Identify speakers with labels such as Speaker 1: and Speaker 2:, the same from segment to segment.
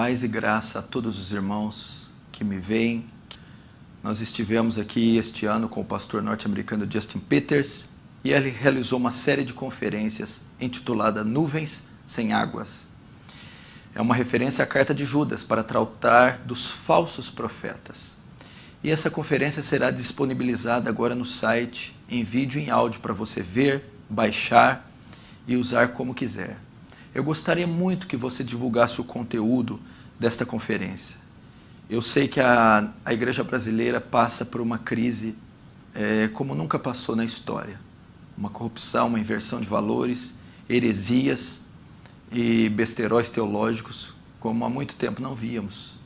Speaker 1: Paz e graça a todos os irmãos que me veem. Nós estivemos aqui este ano com o pastor norte-americano Justin Peters e ele realizou uma série de conferências intitulada Nuvens Sem Águas. É uma referência à carta de Judas para tratar dos falsos profetas. E essa conferência será disponibilizada agora no site, em vídeo e em áudio, para você ver, baixar e usar como quiser. Eu gostaria muito que você divulgasse o conteúdo desta conferência. Eu sei que a igreja brasileira passa por uma crise como nunca passou na história. Uma corrupção, uma inversão de valores, heresias e besteróis teológicos como há muito tempo não víamos.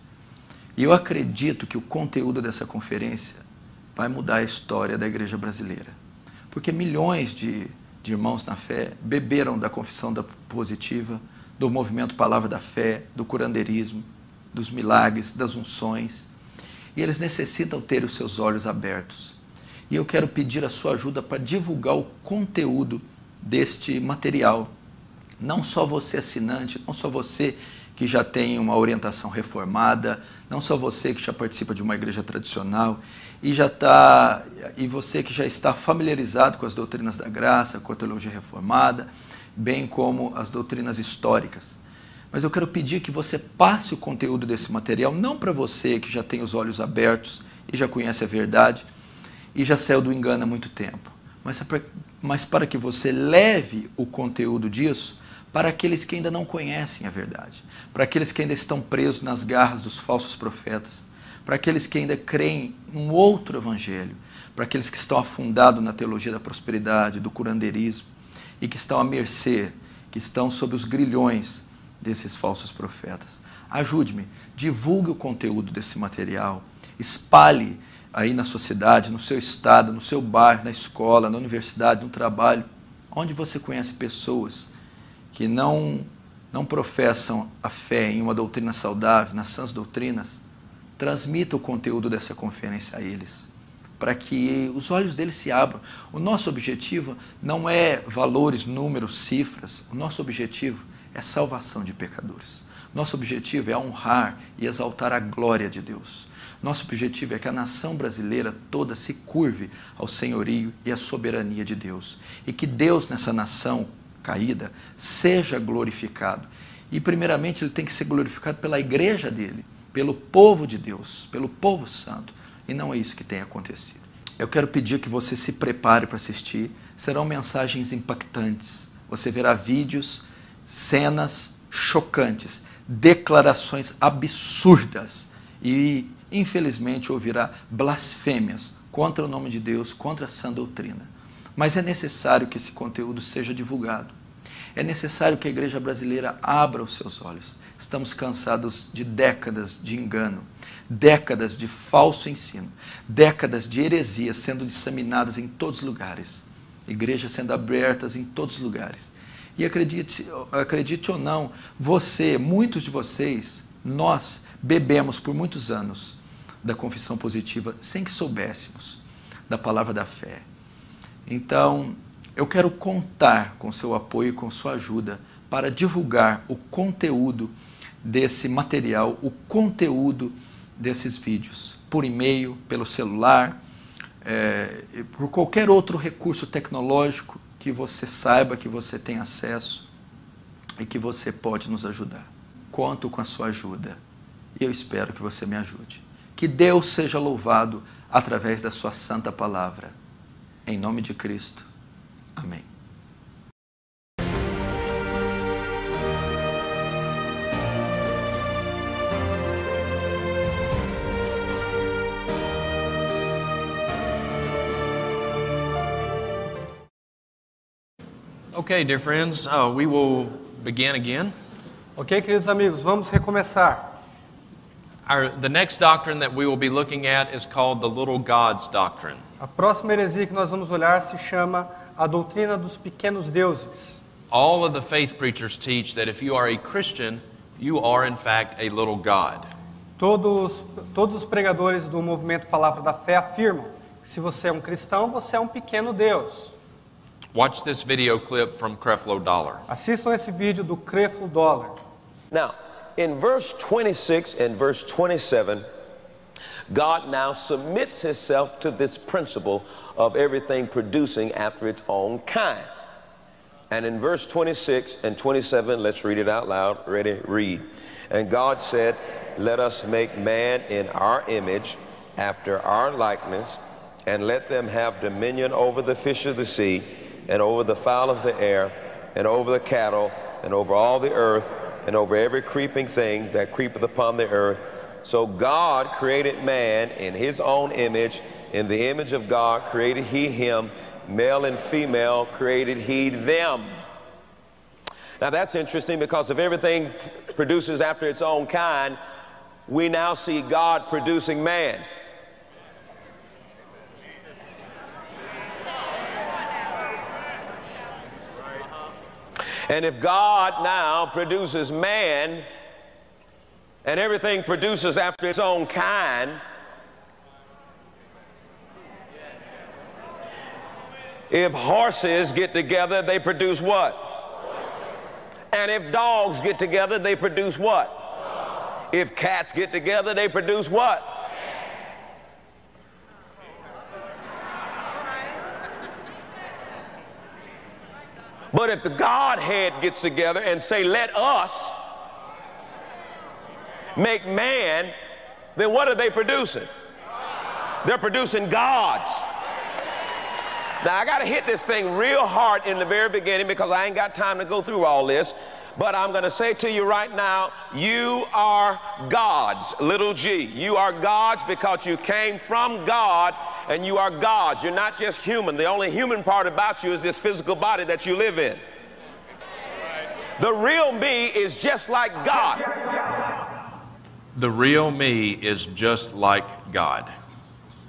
Speaker 1: E eu acredito que o conteúdo dessa conferência vai mudar a história da igreja brasileira. Porque milhões de irmãos na fé beberam da confissão positiva, do movimento Palavra da Fé, do curandeirismo, dos milagres, das unções. E eles necessitam ter os seus olhos abertos. E eu quero pedir a sua ajuda para divulgar o conteúdo deste material. Não só você assinante, não só você que já tem uma orientação reformada, não só você que já participa de uma igreja tradicional e você que já está familiarizado com as doutrinas da graça, com a teologia reformada, bem como as doutrinas históricas. Mas eu quero pedir que você passe o conteúdo desse material, não para você que já tem os olhos abertos e já conhece a verdade e já saiu do engano há muito tempo, mas para que você leve o conteúdo disso para aqueles que ainda não conhecem a verdade, para aqueles que ainda estão presos nas garras dos falsos profetas, para aqueles que ainda creem num outro evangelho, para aqueles que estão afundados na teologia da prosperidade, do curandeirismo, e que estão à mercê, que estão sob os grilhões desses falsos profetas. Ajude-me, divulgue o conteúdo desse material, espalhe aí na sociedade, no seu estado, no seu bairro, na escola, na universidade, no trabalho, onde você conhece pessoas que não professam a fé em uma doutrina saudável, nas sãs doutrinas. Transmita o conteúdo dessa conferência a eles, para que os olhos deles se abram. O nosso objetivo não é valores, números, cifras. O nosso objetivo é a salvação de pecadores. Nosso objetivo é honrar e exaltar a glória de Deus. Nosso objetivo é que a nação brasileira toda se curve ao senhorio e à soberania de Deus. E que Deus nessa nação caída seja glorificado. E primeiramente ele tem que ser glorificado pela igreja dele, pelo povo de Deus, pelo povo santo. E não é isso que tem acontecido. Eu quero pedir que você se prepare para assistir. Serão mensagens impactantes. Você verá vídeos, cenas chocantes, declarações absurdas e, infelizmente, ouvirá blasfêmias contra o nome de Deus, contra a sã doutrina. Mas é necessário que esse conteúdo seja divulgado. É necessário que a igreja brasileira abra os seus olhos. Estamos cansados de décadas de engano, décadas de falso ensino, décadas de heresias sendo disseminadas em todos os lugares, igrejas sendo abertas em todos os lugares. E acredite ou não, muitos de vocês, nós bebemos por muitos anos da confissão positiva sem que soubéssemos da palavra da fé. Então, eu quero contar com seu apoio e com sua ajuda para divulgar o conteúdo desse material, o conteúdo desses vídeos, por e-mail, pelo celular, por qualquer outro recurso tecnológico que você saiba, que você tem acesso e que você pode nos ajudar. Conto com a sua ajuda e eu espero que você me ajude. Que Deus seja louvado através da sua santa palavra. Em nome de Cristo. Amém.
Speaker 2: Okay, dear friends, we will begin again.
Speaker 3: Ok, queridos amigos, vamos recomeçar.
Speaker 2: The next doctrine that we will be looking at is called the little gods doctrine.
Speaker 3: A próxima heresia que nós vamos olhar se chama a doutrina dos pequenos deuses.
Speaker 2: All of the faith preachers teach that if you are a Christian, you are in fact a little god.
Speaker 3: Todos os pregadores do movimento Palavra da Fé afirmam que se você é um cristão, você é um pequeno Deus.
Speaker 2: Watch this video clip from Creflo Dollar.
Speaker 3: Assistam esse vídeo do Creflo Dollar.
Speaker 4: Now, in verse 26 and verse 27, God now submits himself to this principle of everything producing after its own kind. And in verse 26 and 27, let's read it out loud. Ready? Read. And God said, let us make man in our image, after our likeness, and let them have dominion over the fish of the sea, and over the fowl of the air, and over the cattle, and over all the earth, and over every creeping thing that creepeth upon the earth. So God created man in his own image. In the image of God created he him. Male and female created he them. Now that's interesting, because if everything produces after its own kind, we now see God producing man. And if God now produces man, and everything produces after its own kind, if horses get together, they produce what? And if dogs get together, they produce what? If cats get together, they produce what? But if the Godhead gets together and say, let us make man, then what are they producing? They're producing gods. Now, I got to hit this thing real hard in the very beginning, because I ain't got time to go through all this. But I'm going to say to you right now, you are gods, little g. You are gods because you came from God, and you are gods. You're not just human. The only human part about you is this physical body that you live in. The real me is just like God.
Speaker 2: The real me is just like God.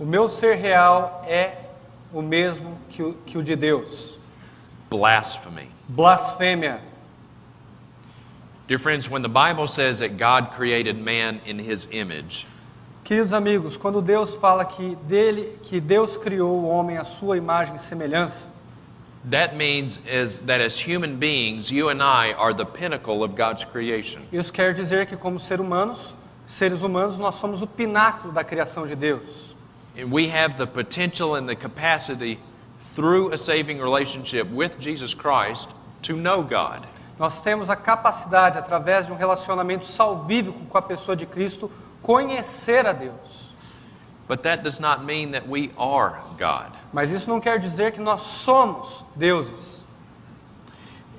Speaker 3: O meu ser real é o mesmo que o de Deus.
Speaker 2: Blasphemy.
Speaker 3: Blasfêmia.
Speaker 2: Dear friends, when the Bible says that God created man in his image,
Speaker 3: Queridos amigos, quando Deus fala que Deus criou o homem à sua imagem e semelhança,
Speaker 2: that means that as human beings, you and I are the pinnacle of God's creation.
Speaker 3: isso quer dizer que como seres humanos, nós somos o pináculo da criação de Deus.
Speaker 2: And we have the potential and the capacity through a saving relationship with Jesus Christ to know God.
Speaker 3: Nós temos a capacidade, através de um relacionamento salvífico com a pessoa de Cristo, conhecer a Deus.
Speaker 2: But that does not mean that we are God.
Speaker 3: Mas isso não quer dizer que nós somos deuses.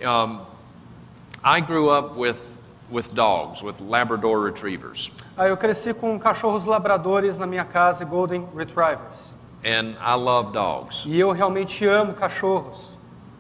Speaker 2: I grew up with dogs, with Labrador retrievers.
Speaker 3: Eu cresci com cachorros labradores na minha casa, Golden Retrievers.
Speaker 2: And I love dogs.
Speaker 3: E eu realmente amo cachorros.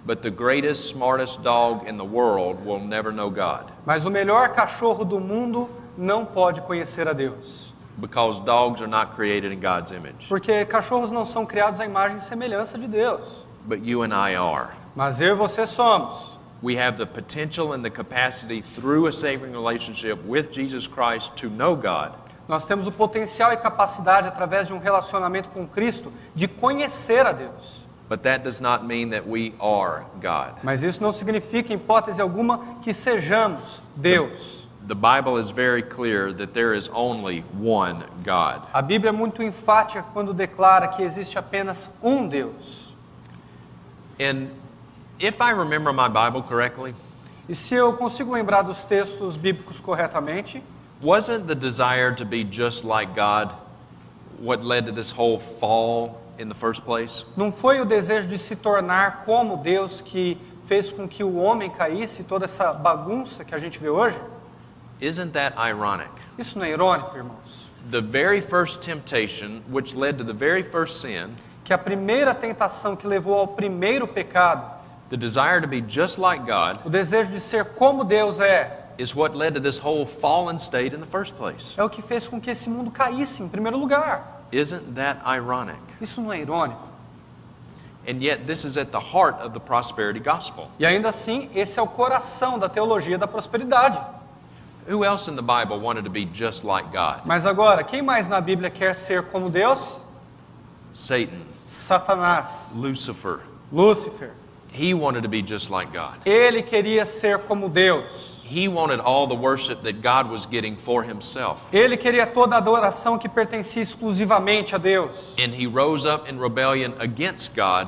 Speaker 2: But the greatest, smartest dog in the world will never know God.
Speaker 3: Mas o melhor cachorro do mundo não pode conhecer a Deus.
Speaker 2: Because dogs are not created in God's image.
Speaker 3: Porque cachorros não são criados à imagem e semelhança de Deus.
Speaker 2: But you and I are.
Speaker 3: Mas eu e você somos.
Speaker 2: We have the potential and the capacity through a saving relationship with Jesus Christ to know God.
Speaker 3: Nós temos o potencial e capacidade, através de um relacionamento com Cristo, de conhecer a Deus.
Speaker 2: But that does not mean that we are God.
Speaker 3: Mas isso não significa, em hipótese alguma, que sejamos Deus.
Speaker 2: The Bible is very clear that there is only one God.
Speaker 3: A Bíblia é muito enfática quando declara que existe apenas um Deus.
Speaker 2: And if I remember my Bible correctly,
Speaker 3: E se eu consigo lembrar dos textos bíblicos corretamente,
Speaker 2: wasn't the desire to be just like God what led to this whole fall in the first place?
Speaker 3: não foi o desejo de se tornar como Deus que fez com que o homem caísse, toda essa bagunça que a gente vê hoje?
Speaker 2: Isn't that ironic?
Speaker 3: Isso não é irônico, irmãos?
Speaker 2: The very first temptation, which led to the very first sin,
Speaker 3: Que a primeira tentação que levou ao primeiro pecado,
Speaker 2: the desire to be just like God,
Speaker 3: o desejo de ser como Deus
Speaker 2: is what led to this whole fallen state in the first place.
Speaker 3: é o que fez com que esse mundo caísse em primeiro lugar.
Speaker 2: Isn't that ironic?
Speaker 3: Isso não é irônico?
Speaker 2: And yet this is at the heart of the prosperity gospel.
Speaker 3: E ainda assim, esse é o coração da teologia da prosperidade.
Speaker 2: Who else in the Bible wanted to be just like God?
Speaker 3: Mas agora, quem mais na Bíblia quer ser como Deus?
Speaker 2: Satan,
Speaker 3: Satanás,
Speaker 2: Lucifer.
Speaker 3: Lúcifer.
Speaker 2: He wanted to be just like God.
Speaker 3: Ele queria ser como Deus.
Speaker 2: He wanted all the worship that God was getting for himself.
Speaker 3: Ele queria toda a adoração que pertencia exclusivamente a Deus.
Speaker 2: And he rose up in rebellion against God,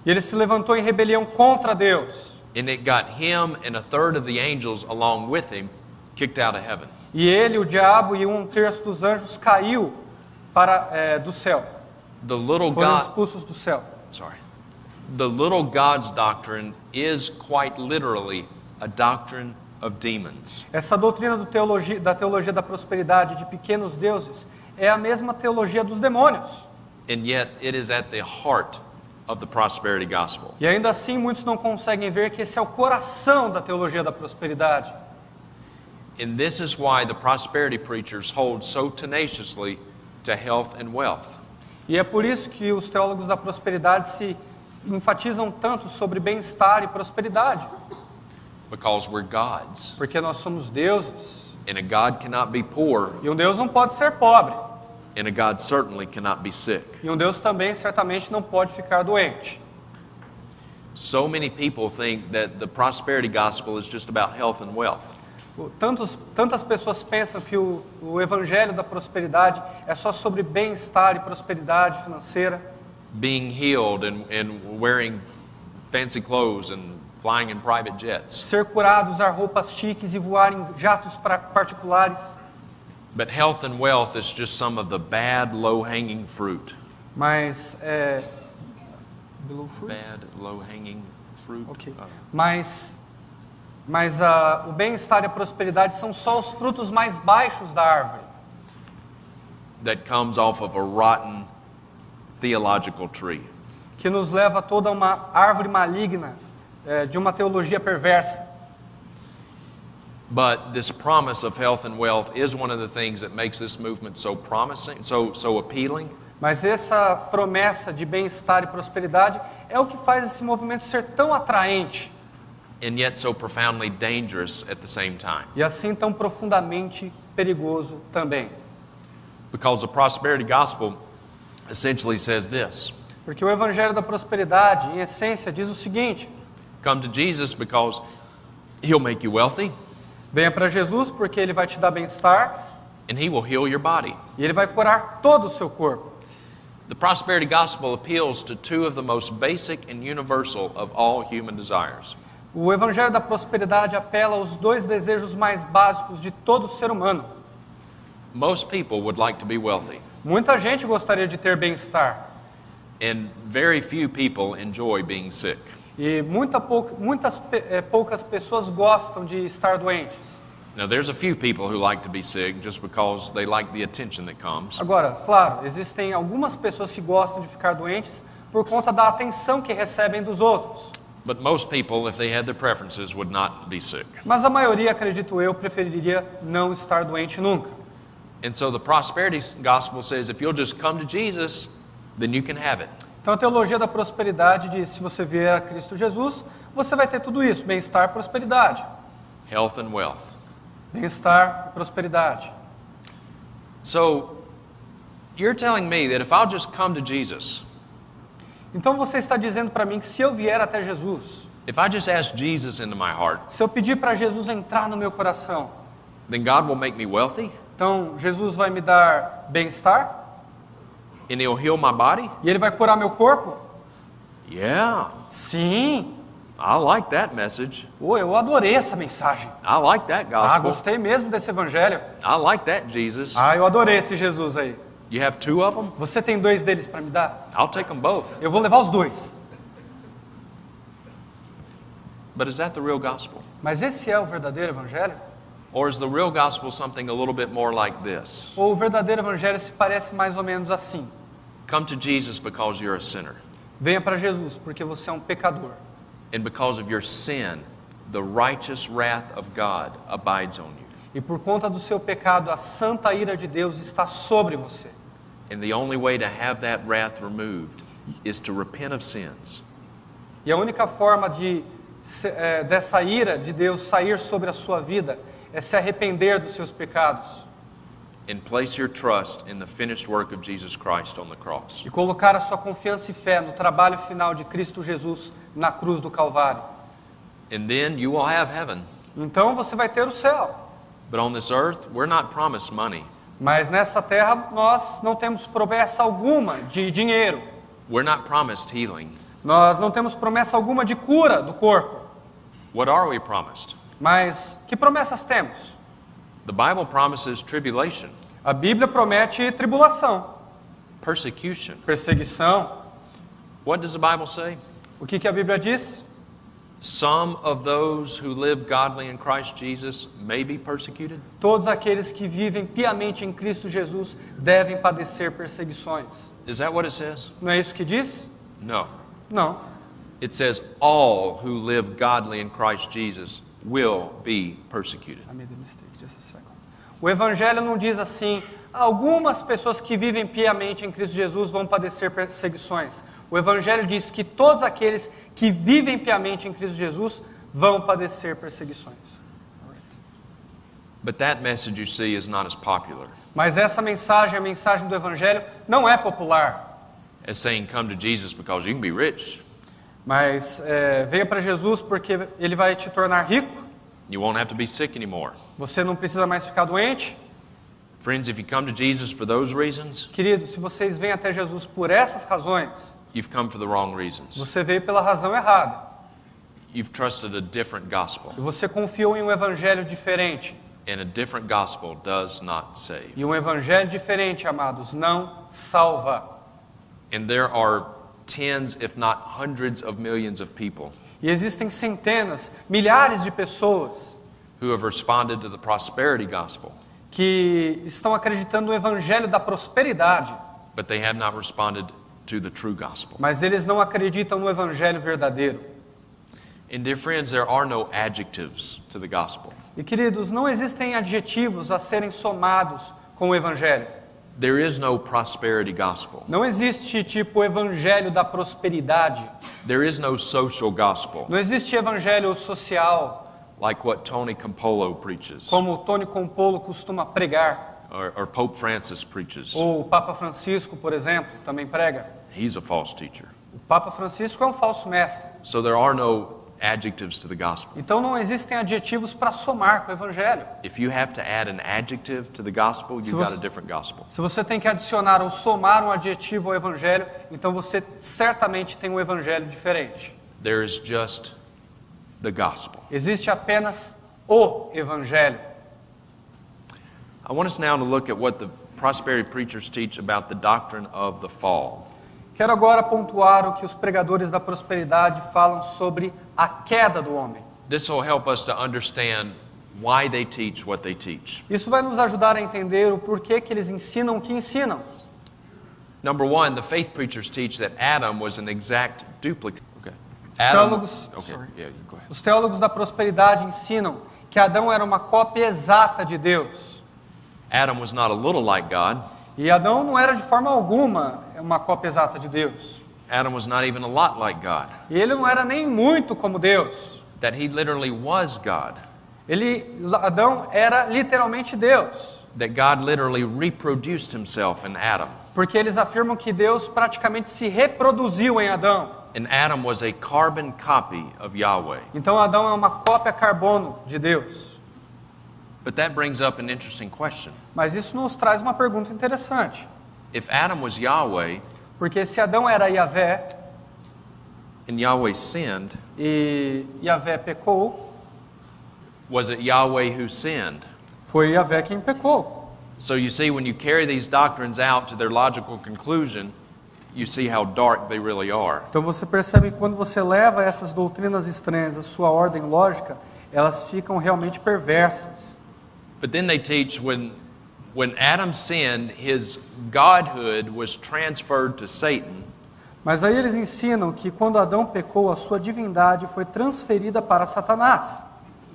Speaker 3: E ele se levantou em rebelião contra Deus.
Speaker 2: and it got him and a third of the angels along with him kicked out of heaven.
Speaker 3: E ele, o diabo e 1/3 dos anjos caiu do céu.
Speaker 2: The little
Speaker 3: Foram
Speaker 2: God,
Speaker 3: expulsos do céu.
Speaker 2: the little God's doctrine is quite literally a doctrine of demons.
Speaker 3: Essa doutrina da teologia da prosperidade de pequenos deuses é a mesma teologia dos demônios.
Speaker 2: And yet it is at the heart of the prosperity gospel.
Speaker 3: E ainda assim muitos não conseguem ver que esse é o coração da teologia da prosperidade.
Speaker 2: And this is why the prosperity preachers hold so tenaciously to health and wealth.
Speaker 3: E é por isso que os teólogos da prosperidade se enfatizam tanto sobre bem-estar e prosperidade.
Speaker 2: Because we're gods.
Speaker 3: Porque nós somos deuses.
Speaker 2: And a God cannot be poor,
Speaker 3: E um Deus não pode ser pobre.
Speaker 2: and a God certainly cannot be sick.
Speaker 3: E um Deus também certamente não pode ficar doente.
Speaker 2: So many people think that the prosperity gospel is just about health and wealth.
Speaker 3: Tantas pessoas pensam que o evangelho da prosperidade é só sobre bem-estar e prosperidade financeira.
Speaker 2: Being healed and wearing fancy clothes and flying in private jets.
Speaker 3: Ser curado, usar roupas chiques e voar em jatos particulares.
Speaker 2: But health and wealth is just some of the bad, low-hanging fruit.
Speaker 3: Mas
Speaker 2: Bad, low-hanging fruit.
Speaker 3: Ok. Mas o bem-estar e a prosperidade são só os frutos mais baixos da árvore.
Speaker 2: That comes off of a rotten theological tree.
Speaker 3: Que nos leva a toda uma árvore maligna de uma teologia perversa.
Speaker 2: But this promise of health and wealth is one of the things that makes this movement so promising, so appealing.
Speaker 3: Mas essa promessa de bem-estar e prosperidade é o que faz esse movimento ser tão atraente
Speaker 2: And yet so profoundly dangerous at the same time.
Speaker 3: e assim tão profundamente perigoso também.
Speaker 2: Because the prosperity gospel essentially says this:
Speaker 3: Porque o evangelho da prosperidade, em essência, diz o seguinte:
Speaker 2: come to Jesus because he'll make you wealthy
Speaker 3: venha para Jesus porque ele vai te dar bem-estar
Speaker 2: and he will heal your body.
Speaker 3: e ele vai curar todo o seu corpo.
Speaker 2: The prosperity gospel appeals to two of the most basic and universal of all human desires:
Speaker 3: O evangelho da prosperidade apela aos dois desejos mais básicos de todo ser humano.
Speaker 2: most people would like to be wealthy,
Speaker 3: Muita gente gostaria de ter bem-estar
Speaker 2: and very few people enjoy being sick.
Speaker 3: e poucas pessoas gostam de estar doentes.
Speaker 2: Now, there's a few people who like to be sick just because they like the attention that comes.
Speaker 3: Agora, claro, existem algumas pessoas que gostam de ficar doentes por conta da atenção que recebem dos outros.
Speaker 2: But most people, if they had their preferences, would not be sick.
Speaker 3: Mas a maioria, acredito eu, preferiria não estar doente nunca.
Speaker 2: And so the prosperity gospel says if you'll just come to Jesus, then you can have it.
Speaker 3: Então a teologia da prosperidade diz: se você vier a Cristo Jesus, você vai ter tudo isso, bem-estar e prosperidade.
Speaker 2: Health and wealth.
Speaker 3: Bem-estar e prosperidade.
Speaker 2: So you're telling me that if I'll just come to Jesus,
Speaker 3: Então você está dizendo para mim que se eu vier até Jesus,
Speaker 2: if I just ask Jesus into my heart,
Speaker 3: se eu pedir para Jesus entrar no meu coração,
Speaker 2: then God will make me wealthy
Speaker 3: então Jesus vai me dar bem-estar
Speaker 2: and he'll heal my body?
Speaker 3: e Ele vai curar meu corpo?
Speaker 2: Yeah,
Speaker 3: Sim!
Speaker 2: I like that message.
Speaker 3: Eu adorei essa mensagem.
Speaker 2: I like that gospel.
Speaker 3: Gostei mesmo desse evangelho.
Speaker 2: I like that Jesus.
Speaker 3: Eu adorei esse Jesus aí.
Speaker 2: You have two of them?
Speaker 3: Você tem 2 deles para me dar?
Speaker 2: I'll take them both.
Speaker 3: Eu vou levar os 2.
Speaker 2: But is that the real gospel?
Speaker 3: Mas esse é o verdadeiro evangelho?
Speaker 2: Or is the real gospel something a little bit more like this?
Speaker 3: Ou o verdadeiro evangelho se parece mais ou menos assim?
Speaker 2: Come to Jesus because you're a sinner.
Speaker 3: Venha para Jesus porque você é um pecador.
Speaker 2: And because of your sin, the righteous wrath of God abides on you.
Speaker 3: E por conta do seu pecado, a santa ira de Deus está sobre você.
Speaker 2: And the only way to have that wrath removed is to repent of sins
Speaker 3: E a única forma dessa ira de Deus sair sobre a sua vida é se arrepender dos seus pecados
Speaker 2: and place your trust in the finished work of Jesus Christ on the cross.
Speaker 3: e colocar a sua confiança e fé no trabalho final de Cristo Jesus na cruz do Calvário.
Speaker 2: And then you will have heaven.
Speaker 3: Então você vai ter o céu.
Speaker 2: But on this earth, we're not promised money.
Speaker 3: Mas nessa terra nós não temos promessa alguma de dinheiro.
Speaker 2: We're not promised healing.
Speaker 3: Nós não temos promessa alguma de cura do corpo.
Speaker 2: What are we promised?
Speaker 3: Mas que promessas temos?
Speaker 2: The Bible promises tribulation,
Speaker 3: A Bíblia promete tribulação,
Speaker 2: persecution.
Speaker 3: perseguição.
Speaker 2: What does the Bible say?
Speaker 3: O que a Bíblia diz?
Speaker 2: Some of those who live godly in Christ Jesus may be persecuted.
Speaker 3: Todos aqueles que vivem piamente em Cristo Jesus devem padecer perseguições.
Speaker 2: Is that what it says?
Speaker 3: Não é isso que diz?
Speaker 2: No.
Speaker 3: Não.
Speaker 2: It says all who live godly in Christ Jesus will be persecuted.
Speaker 3: I made a mistake, just a second. O Evangelho não diz assim, algumas pessoas que vivem piamente em Cristo Jesus vão padecer perseguições. O Evangelho diz que todos aqueles que vivem piamente em Cristo Jesus vão padecer perseguições.
Speaker 2: But that message, you see, is not as popular
Speaker 3: Mas essa mensagem, a mensagem do Evangelho, não é popular.
Speaker 2: as saying, come to Jesus because you can be rich.
Speaker 3: Mas venha para Jesus porque Ele vai te tornar rico.
Speaker 2: You won't have to be sick anymore.
Speaker 3: Você não precisa mais ficar doente.
Speaker 2: Friends, if you come to Jesus for those reasons,
Speaker 3: Queridos, se vocês vêm até Jesus por essas razões,
Speaker 2: you've come for the wrong reasons.
Speaker 3: você veio pela razão errada.
Speaker 2: You've trusted a different gospel,
Speaker 3: E você confiou em um evangelho diferente.
Speaker 2: and a different gospel does not save.
Speaker 3: E um evangelho diferente, amados, não salva.
Speaker 2: And there are tens, if not hundreds of millions of people
Speaker 3: E existem centenas, milhares de pessoas
Speaker 2: who have responded to the prosperity gospel,
Speaker 3: que estão acreditando no evangelho da prosperidade,
Speaker 2: but they have not responded to the true gospel.
Speaker 3: mas eles não acreditam no evangelho verdadeiro.
Speaker 2: And dear friends, there are no adjectives to the gospel.
Speaker 3: E queridos, não existem adjetivos a serem somados com o evangelho.
Speaker 2: There is no prosperity gospel.
Speaker 3: Não existe tipo evangelho da prosperidade.
Speaker 2: There is no social gospel
Speaker 3: Não existe evangelho social,
Speaker 2: like what Tony Campolo preaches
Speaker 3: como o Tony Campolo costuma pregar.
Speaker 2: or Pope Francis preaches.
Speaker 3: Ou o Papa Francisco, por exemplo, também prega.
Speaker 2: He's a false teacher.
Speaker 3: O Papa Francisco é um falso mestre.
Speaker 2: So there are no adjectives to the gospel.
Speaker 3: Então não existem adjetivos para somar com o evangelho.
Speaker 2: If you have to add an adjective to the gospel, you've got a different gospel.
Speaker 3: Se você tem que adicionar ou somar um adjetivo ao evangelho, então você certamente tem um evangelho diferente.
Speaker 2: There is just the gospel.
Speaker 3: Existe apenas o evangelho.
Speaker 2: I want us now to look at what the prosperity preachers teach about the doctrine of the fall.
Speaker 3: Quero agora pontuar o que os pregadores da prosperidade falam sobre a queda do homem.
Speaker 2: This will help us to understand why they teach what they teach.
Speaker 3: Isso vai nos ajudar a entender o porquê que eles ensinam o que ensinam.
Speaker 2: Number one, the faith preachers teach that Adam was an exact duplicate. Okay.
Speaker 3: teólogos-
Speaker 2: Okay.
Speaker 3: sorry.
Speaker 2: Yeah, you go ahead.
Speaker 3: Os teólogos da prosperidade ensinam que Adão era uma cópia exata de Deus.
Speaker 2: Adam was not a little like God.
Speaker 3: E Adão não era de forma alguma uma cópia exata de Deus.
Speaker 2: Adam was not even a lot like God.
Speaker 3: E ele não era nem muito como Deus.
Speaker 2: That he literally was God.
Speaker 3: Adão era literalmente Deus.
Speaker 2: That God literally reproduced himself in Adam.
Speaker 3: Porque eles afirmam que Deus praticamente se reproduziu em Adão.
Speaker 2: And Adam was a carbon copy of Yahweh.
Speaker 3: Então Adão é uma cópia carbono de Deus.
Speaker 2: But that brings up an interesting question.
Speaker 3: Mas isso nos traz uma pergunta interessante.
Speaker 2: If Adam was Yahweh
Speaker 3: Porque se Adão era Yahvé
Speaker 2: and Yahweh sinned,
Speaker 3: e Yahvé pecou,
Speaker 2: was it Yahweh who sinned?
Speaker 3: foi Yahvé quem pecou.
Speaker 2: So you see, when you carry these doctrines out to their logical conclusion, you see how dark they really are.
Speaker 3: Então você percebe que quando você leva essas doutrinas estranhas à sua ordem lógica, elas ficam realmente perversas.
Speaker 2: But then they teach when Adam sinned, his godhood was transferred to Satan.
Speaker 3: Mas aí eles ensinam que quando Adão pecou, a sua divindade foi transferida para Satanás.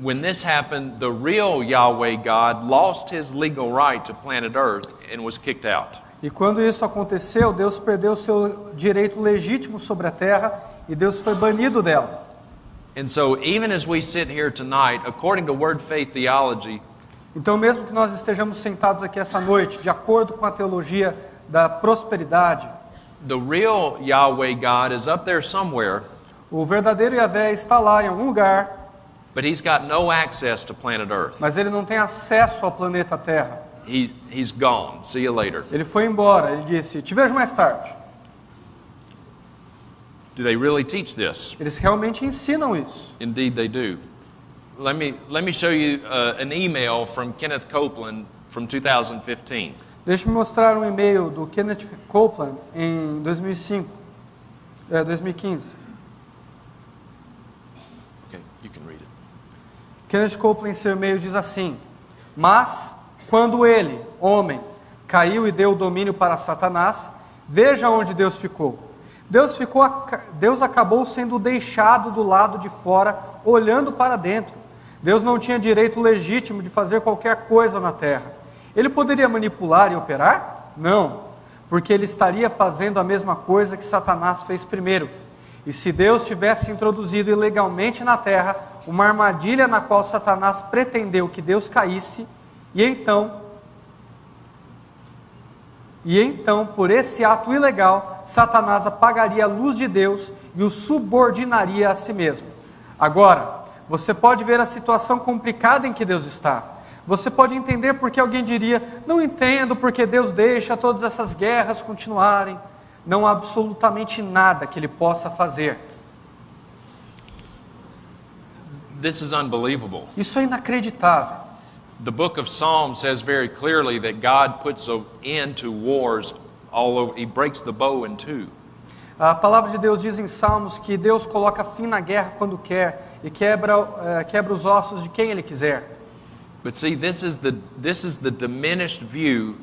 Speaker 2: When this happened, the real Yahweh God lost his legal right to planet Earth and was kicked out.
Speaker 3: E quando isso aconteceu, Deus perdeu o seu direito legítimo sobre a terra e Deus foi banido dela.
Speaker 2: And so even as we sit here tonight, according to Word Faith Theology,
Speaker 3: Então, mesmo que nós estejamos sentados aqui essa noite, de acordo com a teologia da prosperidade,
Speaker 2: the real Yahweh God is up there somewhere,
Speaker 3: o verdadeiro Yahvé está lá em algum lugar,
Speaker 2: But he's got no access to planet Earth.
Speaker 3: Mas ele não tem acesso ao planeta Terra.
Speaker 2: He's gone. See you later.
Speaker 3: Ele foi embora, ele disse, te vejo mais tarde.
Speaker 2: Do they really teach this?
Speaker 3: Eles realmente ensinam isso.
Speaker 2: Indeed they do. Let me show you an email from Kenneth Copeland from 2015.
Speaker 3: Deixa eu mostrar um e-mail do Kenneth Copeland em 2015.
Speaker 2: Okay, you can read it.
Speaker 3: Kenneth Copeland em seu e-mail diz assim: mas quando ele, homem, caiu e deu o domínio para Satanás, veja onde Deus ficou. Deus acabou sendo deixado do lado de fora, olhando para dentro. Deus não tinha direito legítimo de fazer qualquer coisa na terra. Ele poderia manipular e operar? Não, porque ele estaria fazendo a mesma coisa que Satanás fez primeiro. E se Deus tivesse introduzido ilegalmente na terra uma armadilha na qual Satanás pretendeu que Deus caísse, e então, por esse ato ilegal, Satanás apagaria a luz de Deus e o subordinaria a si mesmo. Agora, você pode ver a situação complicada em que Deus está. Você pode entender porque alguém diria, não entendo porque Deus deixa todas essas guerras continuarem. Não há absolutamente nada que Ele possa fazer.
Speaker 2: This is unbelievable.
Speaker 3: Isso é inacreditável.
Speaker 2: The book of Psalms says very clearly that God puts an end to wars all over. He breaks the bow in two.
Speaker 3: A palavra de Deus diz em Salmos que Deus coloca fim na guerra quando quer e quebra os ossos de quem Ele quiser.
Speaker 2: But see, this is the diminished view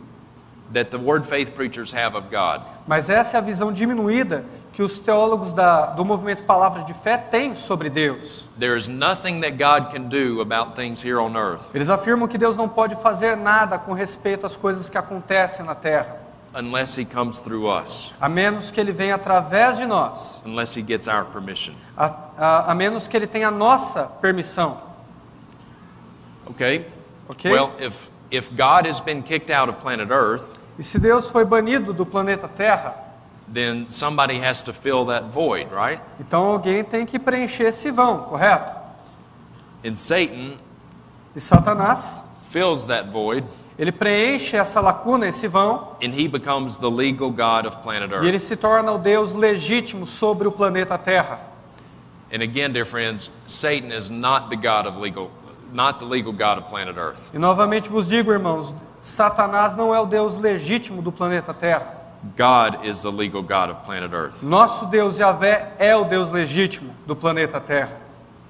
Speaker 2: that the word faith preachers have of God.
Speaker 3: Mas essa é a visão diminuída que os teólogos do movimento Palavra de Fé têm sobre Deus.
Speaker 2: There is nothing that God can do about things here on earth
Speaker 3: Eles afirmam que Deus não pode fazer nada com respeito às coisas que acontecem na terra,
Speaker 2: unless He comes through us,
Speaker 3: a menos que Ele venha através de nós,
Speaker 2: unless He gets our permission.
Speaker 3: a menos que Ele tenha a nossa permissão.
Speaker 2: Okay?
Speaker 3: Ok?
Speaker 2: Well, if God has been kicked out of planet Earth,
Speaker 3: E se Deus foi banido do planeta Terra,
Speaker 2: then somebody has to fill that void, right?
Speaker 3: então alguém tem que preencher esse vão, correto?
Speaker 2: And Satan
Speaker 3: E Satanás,
Speaker 2: fills that void,
Speaker 3: ele preenche essa lacuna, esse vão,
Speaker 2: and he becomes the legal God of planet
Speaker 3: e ele
Speaker 2: Earth.
Speaker 3: se torna o Deus legítimo sobre o planeta Terra.
Speaker 2: And again, dear friends, Satan is not the legal God of planet Earth.
Speaker 3: E novamente vos digo, irmãos, Satanás não é o Deus legítimo do planeta Terra.
Speaker 2: God is the legal God of planet Earth.
Speaker 3: Nosso Deus Yahvé é o Deus legítimo do planeta Terra.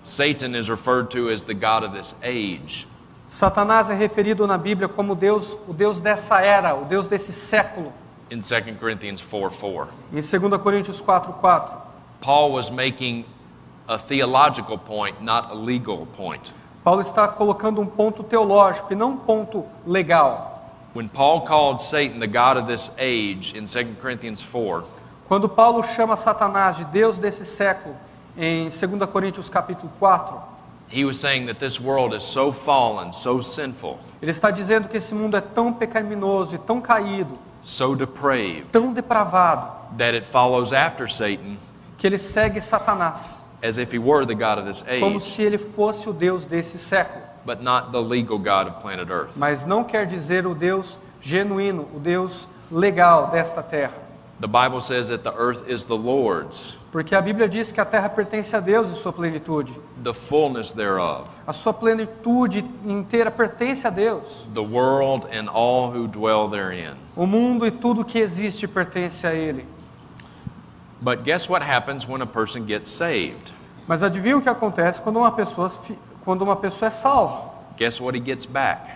Speaker 2: Satan is referred to as the God of this age.
Speaker 3: Satanás é referido na Bíblia como Deus, o Deus dessa era, o Deus desse século.
Speaker 2: In 2 Corinthians 4:4.
Speaker 3: Em 2 Coríntios 4:4.
Speaker 2: Paul was making a theological point, not a legal point.
Speaker 3: Paulo está colocando um ponto teológico e não um ponto legal.
Speaker 2: When Paul called Satan the God of this age in 2 Corinthians 4,
Speaker 3: Quando Paulo chama Satanás de Deus desse século, em 2 Coríntios capítulo 4,
Speaker 2: he was saying that this world is so fallen, so sinful,
Speaker 3: ele está dizendo que esse mundo é tão pecaminoso e tão caído,
Speaker 2: so depraved,
Speaker 3: tão depravado,
Speaker 2: that it follows after Satan
Speaker 3: que ele segue Satanás,
Speaker 2: as if he were the God of this
Speaker 3: como
Speaker 2: age,
Speaker 3: se ele fosse o Deus desse século.
Speaker 2: but not the legal God of planet Earth.
Speaker 3: Mas não quer dizer o Deus genuíno, o Deus legal desta terra.
Speaker 2: The Bible says that the earth is the Lord's,
Speaker 3: Porque a Bíblia diz que a terra pertence a Deus e sua plenitude.
Speaker 2: the fullness thereof,
Speaker 3: A sua plenitude inteira pertence a Deus.
Speaker 2: the world and all who dwell therein.
Speaker 3: O mundo e tudo que existe pertence a Ele.
Speaker 2: But guess what happens when a person gets saved?
Speaker 3: Mas adivinha o que acontece quando uma pessoa é salva?
Speaker 2: Guess what he gets back?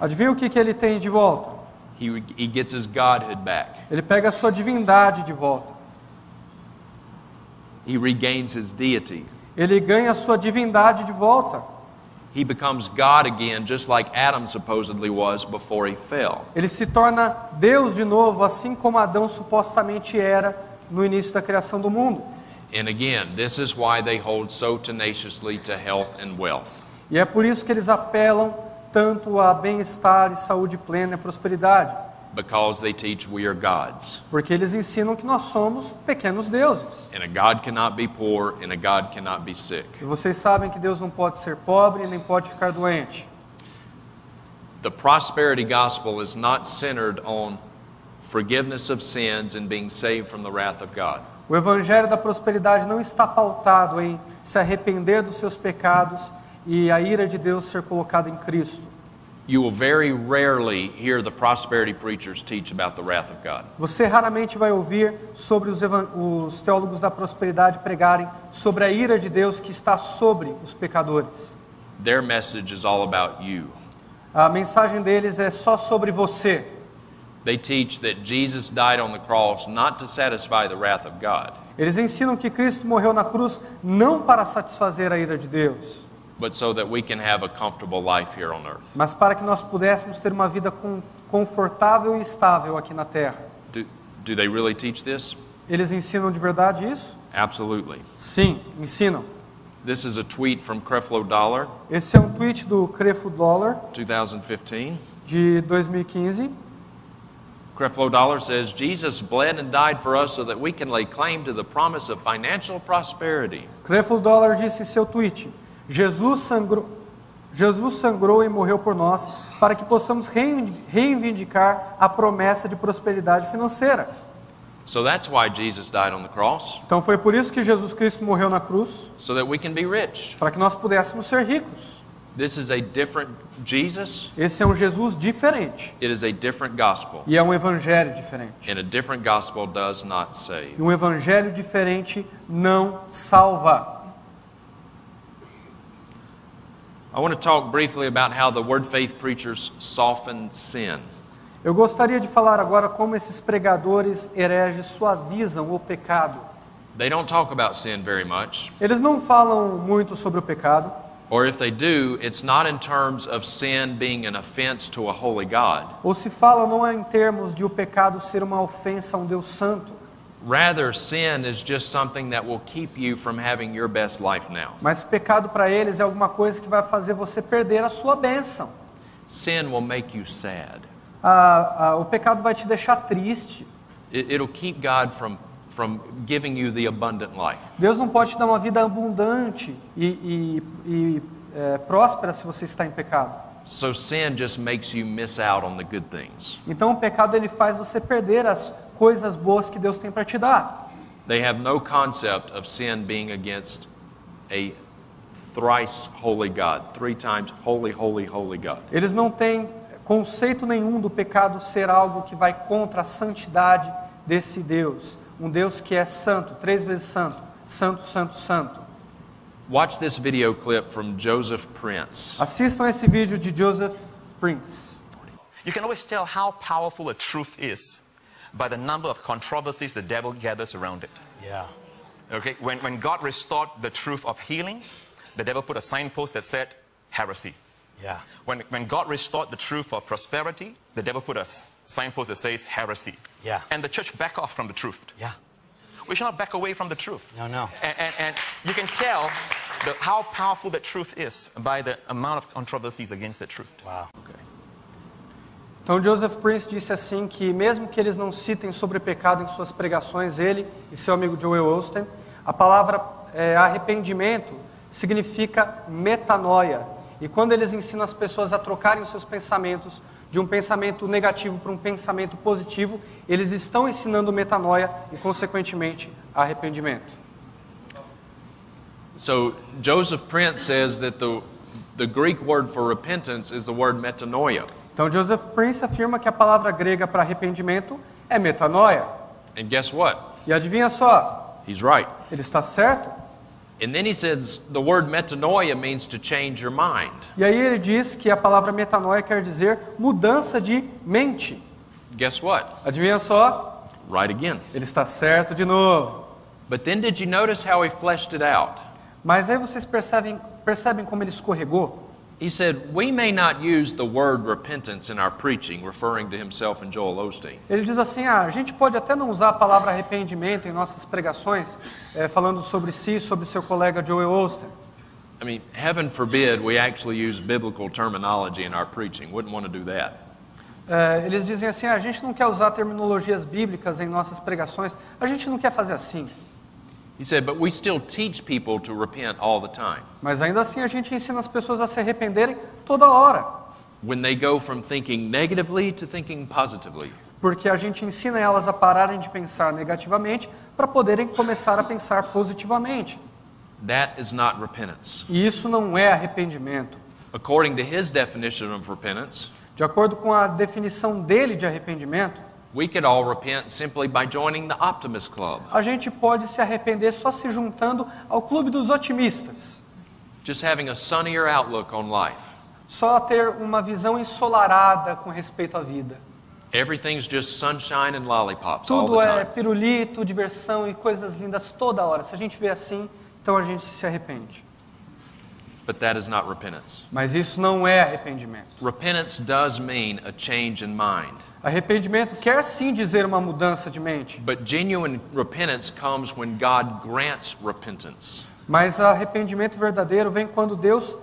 Speaker 3: Adivinha o que ele tem de volta?
Speaker 2: He gets his godhood back.
Speaker 3: Ele pega a sua divindade de volta.
Speaker 2: He regains his deity.
Speaker 3: Ele ganha a sua divindade de volta.
Speaker 2: He becomes God again, just like Adam supposedly was before he fell.
Speaker 3: Ele se torna Deus de novo, assim como Adão supostamente era no início da criação do mundo.
Speaker 2: And again, this is why they hold so tenaciously to health and wealth.
Speaker 3: E é por isso que eles apelam tanto a bem-estar e saúde plena e prosperidade.
Speaker 2: because they teach we are gods.
Speaker 3: Porque eles ensinam que nós somos pequenos deuses.
Speaker 2: And a God cannot be poor, and a God cannot be sick.
Speaker 3: E vocês sabem que Deus não pode ser pobre nem pode ficar doente.
Speaker 2: The prosperity gospel is not centered on forgiveness of sins and being saved from the wrath of God.
Speaker 3: O evangelho da prosperidade não está pautado em se arrepender dos seus pecados e a ira de Deus ser colocada em Cristo.
Speaker 2: You will very rarely hear the prosperity preachers teach about the wrath of God.
Speaker 3: Você raramente vai ouvir sobre os teólogos da prosperidade pregarem sobre a ira de Deus que está sobre os pecadores.
Speaker 2: Their message is all about you.
Speaker 3: A mensagem deles é só sobre você.
Speaker 2: They teach that Jesus died on the cross not to satisfy the wrath of God,
Speaker 3: Eles ensinam que Cristo morreu na cruz não para satisfazer a ira de Deus,
Speaker 2: but so that we can have a comfortable life here on earth.
Speaker 3: mas para que nós pudéssemos ter uma vida confortável e estável aqui na terra.
Speaker 2: Do they really teach this?
Speaker 3: Eles ensinam de verdade isso?
Speaker 2: Absolutely.
Speaker 3: Sim, ensinam.
Speaker 2: This is a tweet from Creflo Dollar,
Speaker 3: Esse é um tweet do Creflo Dollar
Speaker 2: 2015.
Speaker 3: de 2015.
Speaker 2: Creflo Dollar says, Jesus bled and died for us so that we can lay claim to the promise of financial prosperity.
Speaker 3: Creflo Dollar disse em seu tweet: Jesus sangrou e morreu por nós para que possamos reivindicar a promessa de prosperidade financeira.
Speaker 2: So that's why Jesus died on the cross,
Speaker 3: Então foi por isso que Jesus Cristo morreu na cruz,
Speaker 2: so that we can be rich.
Speaker 3: para que nós pudéssemos ser ricos.
Speaker 2: This is a different Jesus.
Speaker 3: Esse é um Jesus diferente
Speaker 2: It is a different gospel.
Speaker 3: e é um evangelho diferente.
Speaker 2: And a different gospel does not save.
Speaker 3: E um evangelho diferente não salva.
Speaker 2: I want to talk briefly about how the word faith preachers soften sin.
Speaker 3: Eu gostaria de falar agora como esses pregadores hereges suavizam o pecado.
Speaker 2: They don't talk about sin very much,
Speaker 3: Eles não falam muito sobre o pecado,
Speaker 2: or if they do, it's not in terms of sin being an offense to a holy God.
Speaker 3: ou se falam não é em termos de o pecado ser uma ofensa a um Deus santo,
Speaker 2: Rather, sin is just something that will keep you from having your best life now.
Speaker 3: mas pecado para eles é alguma coisa que vai fazer você perder a sua bênção.
Speaker 2: Sin will make you sad.
Speaker 3: O pecado vai te deixar triste.
Speaker 2: It'll keep God from giving you the abundant life.
Speaker 3: Deus não pode te dar uma vida abundante e próspera se você está em pecado.
Speaker 2: So sin just makes you miss out on the good things.
Speaker 3: Então o pecado ele faz você perder as coisas boas que Deus tem para te dar.
Speaker 2: They have no concept of sin being against a thrice holy God, 3 times holy, holy, holy God.
Speaker 3: Eles não têm conceito nenhum do pecado ser algo que vai contra a santidade desse Deus. Um Deus que é santo, 3 vezes santo, santo, santo, santo.
Speaker 2: Watch this video clip from Joseph Prince.
Speaker 3: Assistam esse vídeo de Joseph Prince.
Speaker 5: You can always tell how powerful a truth is by the number of controversies the devil gathers around it.
Speaker 6: Yeah.
Speaker 5: Okay, when God restored the truth of healing, the devil put a signpost that said heresy.
Speaker 6: Yeah.
Speaker 5: When God restored the truth of prosperity, the devil put a signpost that says heresy.
Speaker 6: Yeah.
Speaker 5: And the church back off from the truth.
Speaker 6: Yeah.
Speaker 5: We should not back away from the truth.
Speaker 6: No.
Speaker 5: And you can tell how powerful that truth is by the amount of controversies against the truth.
Speaker 6: Wow.
Speaker 3: Então Joseph Prince disse assim que mesmo que eles não citem sobre pecado em suas pregações, ele e seu amigo Joel Osteen, a palavra arrependimento significa metanoia. E quando eles ensinam as pessoas a trocarem os seus pensamentos de um pensamento negativo para um pensamento positivo, eles estão ensinando metanoia e, consequentemente, arrependimento.
Speaker 2: So Joseph Prince says that the Greek word for repentance is the word metanoia.
Speaker 3: Então Joseph Prince afirma que a palavra grega para arrependimento é metanoia.
Speaker 2: And guess what?
Speaker 3: E adivinha só,
Speaker 2: He's right.
Speaker 3: ele está certo?
Speaker 2: And then he says the word metanoia means to change your mind.
Speaker 3: E aí ele diz que a palavra metanoia quer dizer mudança de mente.
Speaker 2: Guess what?
Speaker 3: Adivinha só?
Speaker 2: Right again.
Speaker 3: Ele está certo de novo.
Speaker 2: But then did you notice how he fleshed it out?
Speaker 3: Mas aí vocês percebem como ele escorregou?
Speaker 2: He said, we may not use the word repentance in our preaching, referring to himself and Joel Osteen.
Speaker 3: Ele diz assim, a gente pode até não usar a palavra arrependimento em nossas pregações, falando sobre si, sobre seu colega Joel Osteen.
Speaker 2: I mean, heaven forbid we actually use biblical terminology in our preaching. Wouldn't want to do that.
Speaker 3: Eles dizem assim, a gente não quer usar terminologias bíblicas em nossas pregações, a gente não quer fazer assim.
Speaker 2: He said, but we still teach people to repent all the time.
Speaker 3: Mas ainda assim a gente ensina as pessoas a se arrependerem toda hora.
Speaker 2: When they go from thinking negatively to thinking positively.
Speaker 3: Porque a gente ensina elas a pararem de pensar negativamente para poderem começar a pensar positivamente.
Speaker 2: That is not repentance.
Speaker 3: E isso não é arrependimento.
Speaker 2: According to his definition of repentance,
Speaker 3: De acordo com a definição dele de arrependimento,
Speaker 2: we could all repent simply by joining the Optimist Club.
Speaker 3: a gente pode se arrepender só se juntando ao clube dos otimistas.
Speaker 2: Just having a sunnier outlook on life.
Speaker 3: Só ter uma visão ensolarada com respeito à vida.
Speaker 2: Everything's just sunshine and lollipops all
Speaker 3: Tudo
Speaker 2: the
Speaker 3: é
Speaker 2: time.
Speaker 3: pirulito, diversão e coisas lindas toda hora. Se a gente vê assim, então a gente se arrepende.
Speaker 2: But that is not repentance.
Speaker 3: Mas isso não é arrependimento.
Speaker 2: Repentance does mean a change in mind.
Speaker 3: Arrependimento quer sim dizer uma mudança de mente.
Speaker 2: But genuine repentance comes when God grants repentance.
Speaker 3: Mas arrependimento verdadeiro vem quando Deus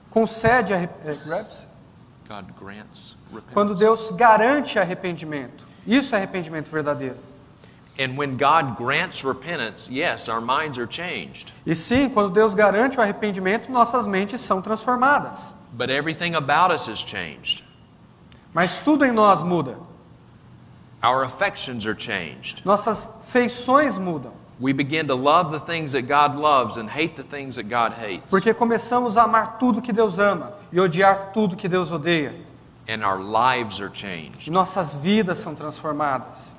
Speaker 3: concede
Speaker 2: God grants repentance.
Speaker 3: quando Deus garante arrependimento. Isso é arrependimento verdadeiro.
Speaker 2: And when God grants repentance, yes, our minds are changed.
Speaker 3: E sim, quando Deus garante o arrependimento, nossas mentes são transformadas.
Speaker 2: But everything about us is changed.
Speaker 3: Mas tudo em nós muda.
Speaker 2: Our affections are changed.
Speaker 3: Nossas feições mudam.
Speaker 2: We begin to love the things that God loves and hate the things that God hates.
Speaker 3: Porque começamos a amar tudo que Deus ama e odiar tudo que Deus odeia.
Speaker 2: And our lives are
Speaker 3: E
Speaker 2: changed.
Speaker 3: nossas vidas são transformadas.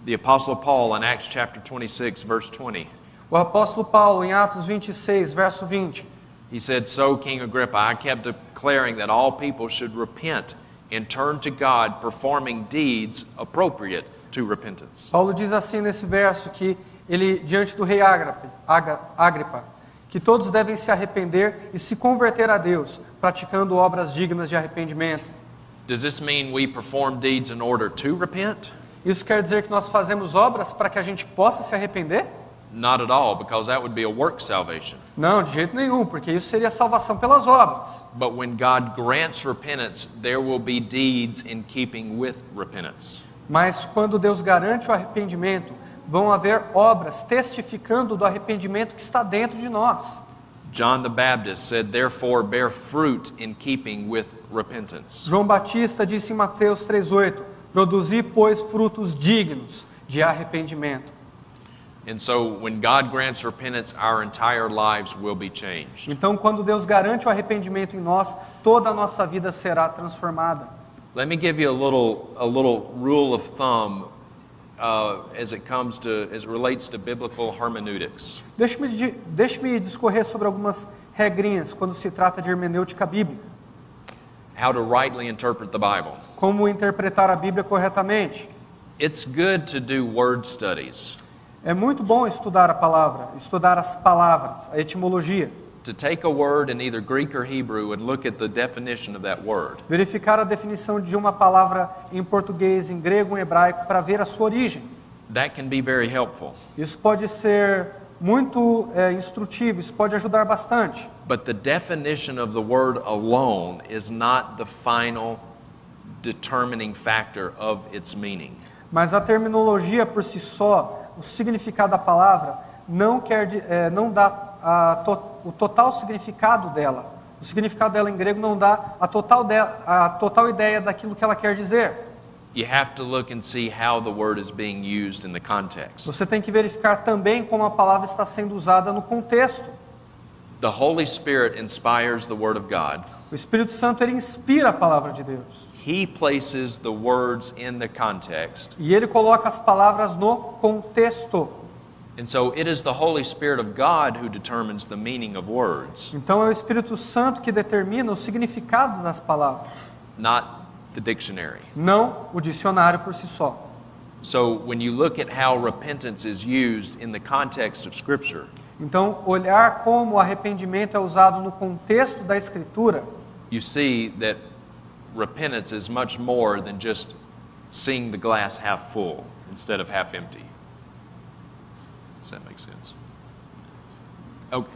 Speaker 2: The Apostle Paul in Acts chapter 26, verse 20,
Speaker 3: O apóstolo Paulo, em Atos 26, verso 20,
Speaker 2: he said, "So, King Agrippa, I kept declaring that all people should repent and turn to God, performing deeds appropriate to repentance."
Speaker 3: Paulo diz assim nesse verso que ele, diante do rei Agripa, que todos devem se arrepender e se converter a Deus, praticando obras dignas de arrependimento.
Speaker 2: Does this mean we perform deeds in order to repent?
Speaker 3: Isso quer dizer que nós fazemos obras para que a gente possa se arrepender?
Speaker 2: Not at all, because that would be a work salvation.
Speaker 3: Não, de jeito nenhum, porque isso seria salvação pelas obras.
Speaker 2: But when God grants repentance, there will be deeds in keeping with repentance.
Speaker 3: Mas quando Deus garante o arrependimento, vão haver obras testificando do arrependimento que está dentro de nós.
Speaker 2: John the Baptist said, "Therefore bear fruit in keeping with repentance."
Speaker 3: João Batista disse em Mateus 3,8: produzi, pois, frutos dignos de arrependimento.
Speaker 2: And so when God grants repentance, our entire lives will be changed.
Speaker 3: Então, quando Deus garante o arrependimento em nós, toda a nossa vida será transformada.
Speaker 2: Let me give you a little rule of thumb as it relates to biblical hermeneutics.
Speaker 3: Deixe-me discorrer sobre algumas regrinhas quando se trata de hermenêutica bíblica.
Speaker 2: How to rightly interpret the Bible.
Speaker 3: Como interpretar a Bíblia corretamente.
Speaker 2: It's good to do word studies.
Speaker 3: É muito bom estudar a palavra, estudar as palavras, a etimologia.
Speaker 2: To take a word in either Greek or Hebrew and look at the definition of that word.
Speaker 3: Verificar a definição de uma palavra em português, em grego ou em hebraico para ver a sua origem.
Speaker 2: That can be very helpful.
Speaker 3: Isso pode ser muito instrutivo, isso pode ajudar bastante.
Speaker 2: But the definition of the word alone is not the final determining factor of its meaning.
Speaker 3: Mas a terminologia por si só, o significado da palavra, não dá o total significado dela. O significado dela em grego não dá a total ideia daquilo que ela quer dizer.
Speaker 2: You have to look and see how the word is being used in the context.
Speaker 3: Você tem que verificar também como a palavra está sendo usada no contexto.
Speaker 2: The Holy Spirit inspires the Word of God.
Speaker 3: O Espírito Santo, ele inspira a palavra de Deus.
Speaker 2: He places the words in the context.
Speaker 3: E ele coloca as palavras no contexto.
Speaker 2: And so it is the Holy Spirit of God who determines the meaning of words,
Speaker 3: Então é o Espírito Santo que determina o significado das palavras,
Speaker 2: not the dictionary.
Speaker 3: não o dicionário por si só.
Speaker 2: So when you look at how repentance is used in the context of Scripture,
Speaker 3: Então, olhar como o arrependimento é usado no contexto da Escritura,
Speaker 2: you see that repentance is much more than just seeing the glass half full instead of half empty. Does that make sense? Okay.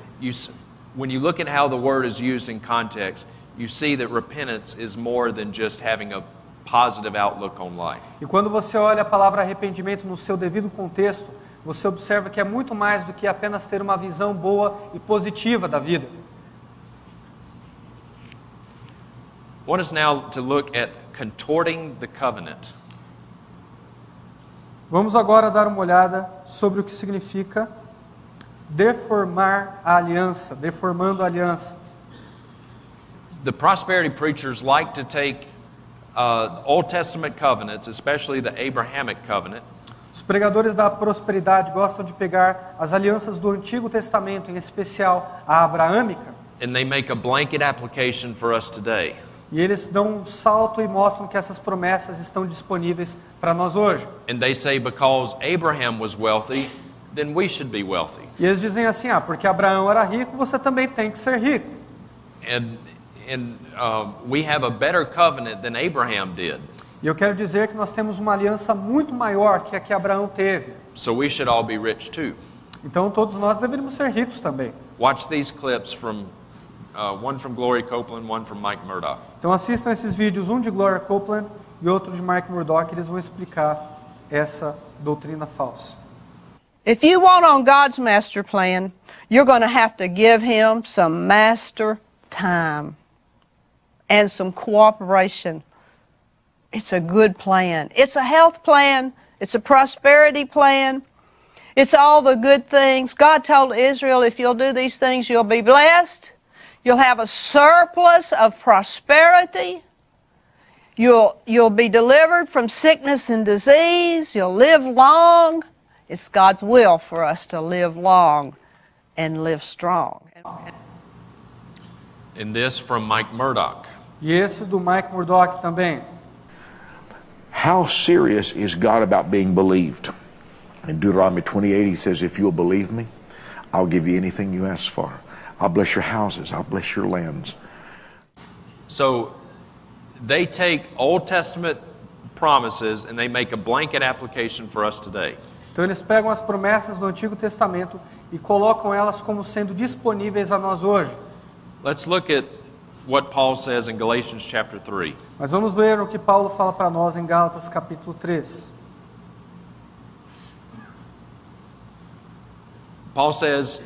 Speaker 2: When you look at how the word is used in context, you see that repentance is more than just having a positive outlook on life.
Speaker 3: E quando você olha a palavra arrependimento no seu devido contexto, você observa que é muito mais do que apenas ter uma visão boa e positiva da vida.
Speaker 2: I want us now to look at contorting the covenant.
Speaker 3: Vamos agora dar uma olhada sobre o que significa deformar a aliança, deformando a aliança.
Speaker 2: The prosperity preachers like to take Old Testament covenants, especially the Abrahamic covenant,
Speaker 3: Os pregadores da prosperidade gostam de pegar as alianças do Antigo Testamento, em especial a abraâmica,
Speaker 2: and they make a blanket application for us today.
Speaker 3: e eles dão um salto e mostram que essas promessas estão disponíveis para nós hoje.
Speaker 2: And they say because Abraham was wealthy, then we should be wealthy.
Speaker 3: E eles dizem assim, porque Abraão era rico, você também tem que ser rico.
Speaker 2: And we have a better covenant than Abraham did.
Speaker 3: E eu quero dizer que nós temos uma aliança muito maior que a que Abraão teve.
Speaker 2: So we should all be rich too.
Speaker 3: Então todos nós deveríamos ser ricos também.
Speaker 2: Watch these clips from one from Gloria Copeland, one from Mike Murdoch.
Speaker 3: Então assistam esses vídeos, um de Gloria Copeland e outro de Mike Murdoch, eles vão explicar essa doutrina falsa.
Speaker 6: If you want on God's master plan, you're going to have to give Him some master time and some cooperation. It's a good plan. It's a health plan. It's a prosperity plan. It's all the good things. God told Israel, if you'll do these things, you'll be blessed. You'll have a surplus of prosperity. You'll be delivered from sickness and disease. You'll live long. It's God's will for us to live long and live strong.
Speaker 2: And this from Mike Murdoch.
Speaker 3: E esse do Mike Murdoch também.
Speaker 7: How serious is God about being believed? In Deuteronomy 28, he says, if you'll believe me, I'll give you anything you ask for. I'll bless your houses. I'll bless your lands.
Speaker 2: So they take Old Testament promises and they make a blanket application for us today.
Speaker 3: Então eles pegam as promessas do Antigo Testamento e colocam elas como sendo disponíveis a nós hoje.
Speaker 2: Let's look at what Paul says in Galatians chapter 3.
Speaker 3: Mas vamos ver o que Paulo fala para nós em Gálatas capítulo 3.
Speaker 2: Paul says,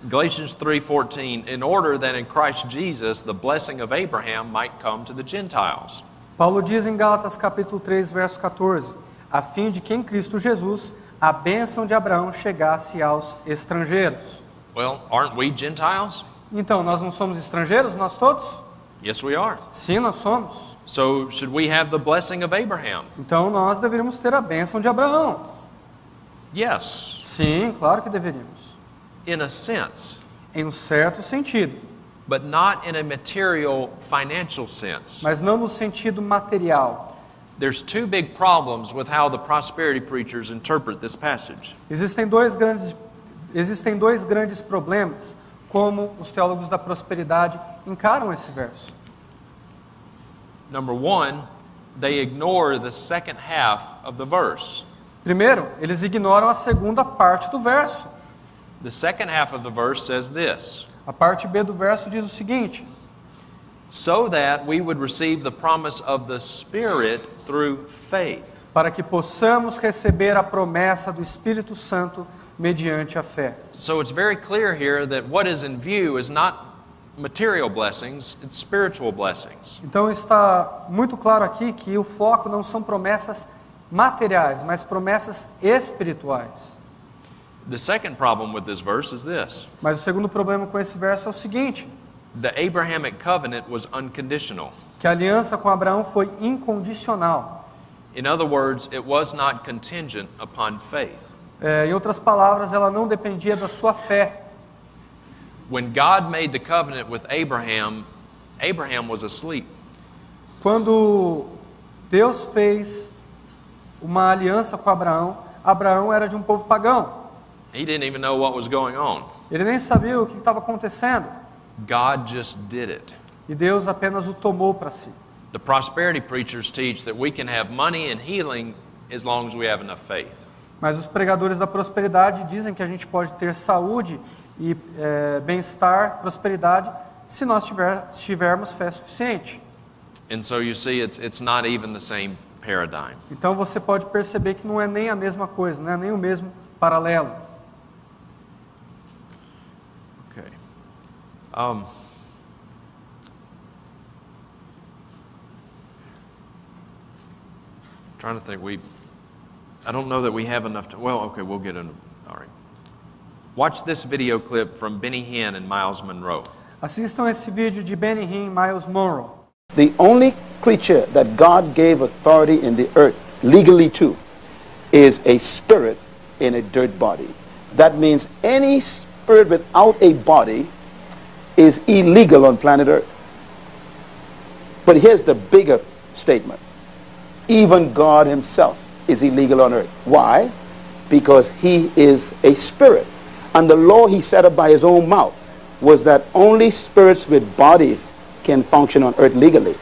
Speaker 2: Galatians 3:14, in order that in Christ Jesus the blessing of Abraham might come to the Gentiles.
Speaker 3: Paulo diz em Gálatas capítulo 3, verso 14, a fim de que em Cristo Jesus a bênção de Abraão chegasse aos estrangeiros.
Speaker 2: Well, aren't we Gentiles?
Speaker 3: Então, nós não somos estrangeiros, nós todos?
Speaker 2: Yes, we are.
Speaker 3: Sim, nós somos.
Speaker 2: So should we have the blessing of Abraham?
Speaker 3: Então, nós deveríamos ter a bênção de Abraão.
Speaker 2: Yes,
Speaker 3: Sim, claro que deveríamos.
Speaker 2: in a sense,
Speaker 3: Em um certo sentido,
Speaker 2: but not in a material, financial sense.
Speaker 3: mas não no sentido material.
Speaker 2: There's two big problems with how the prosperity preachers interpret this passage.
Speaker 3: Existem dois grandes problemas como os teólogos da prosperidade encaram esse verso.
Speaker 2: Number one, they ignore the second half of the verse.
Speaker 3: Primeiro, eles ignoram a segunda parte do verso.
Speaker 2: The second half of the verse says this,
Speaker 3: A parte B do verso diz o seguinte:
Speaker 2: so that we would receive the promise of the Spirit through faith.
Speaker 3: para que possamos receber a promessa do Espírito Santo mediante a fé.
Speaker 2: So it's very clear here that what is in view is not material blessings, it's spiritual blessings.
Speaker 3: Então está muito claro aqui que o foco não são promessas materiais, mas promessas espirituais.
Speaker 2: The second problem with this verse is this.
Speaker 3: Mas o segundo problema com esse verso é o seguinte:
Speaker 2: The Abrahamic covenant was unconditional.
Speaker 3: que a aliança com Abraão foi incondicional.
Speaker 2: In other words, it was not contingent upon faith.
Speaker 3: Em outras palavras, ela não dependia da sua fé.
Speaker 2: When God made the covenant with Abraham, Abraham was asleep.
Speaker 3: Quando Deus fez uma aliança com Abraão, Abraão era de um povo pagão.
Speaker 2: He didn't even know what was going on.
Speaker 3: Ele nem sabia o que estava acontecendo.
Speaker 2: God just did it.
Speaker 3: E Deus apenas o tomou para si.
Speaker 2: The prosperity preachers teach that we can have money and healing as long as we have enough faith.
Speaker 3: Mas os pregadores da prosperidade dizem que a gente pode ter saúde e bem-estar, prosperidade, se nós tivermos fé suficiente.
Speaker 2: And so you see, it's not even the same paradigm.
Speaker 3: Então você pode perceber que não é nem a mesma coisa, não é nem o mesmo paralelo.
Speaker 2: Okay. Trying to think. I don't know that we have enough to. Well, okay, we'll get into. All right. Watch this video clip from Benny Hinn and Miles Monroe.
Speaker 3: Assistam esse vídeo de Benny Hinn e Miles Monroe.
Speaker 8: The only creature that God gave authority in the earth legally to is a spirit in a dirt body. That means any spirit without a body is illegal on planet Earth. But here's the bigger statement. Even God himself is illegal on earth. Why? Because he is a spirit. And the law he set up by his own mouth was that only spirits with bodies can function on earth legally.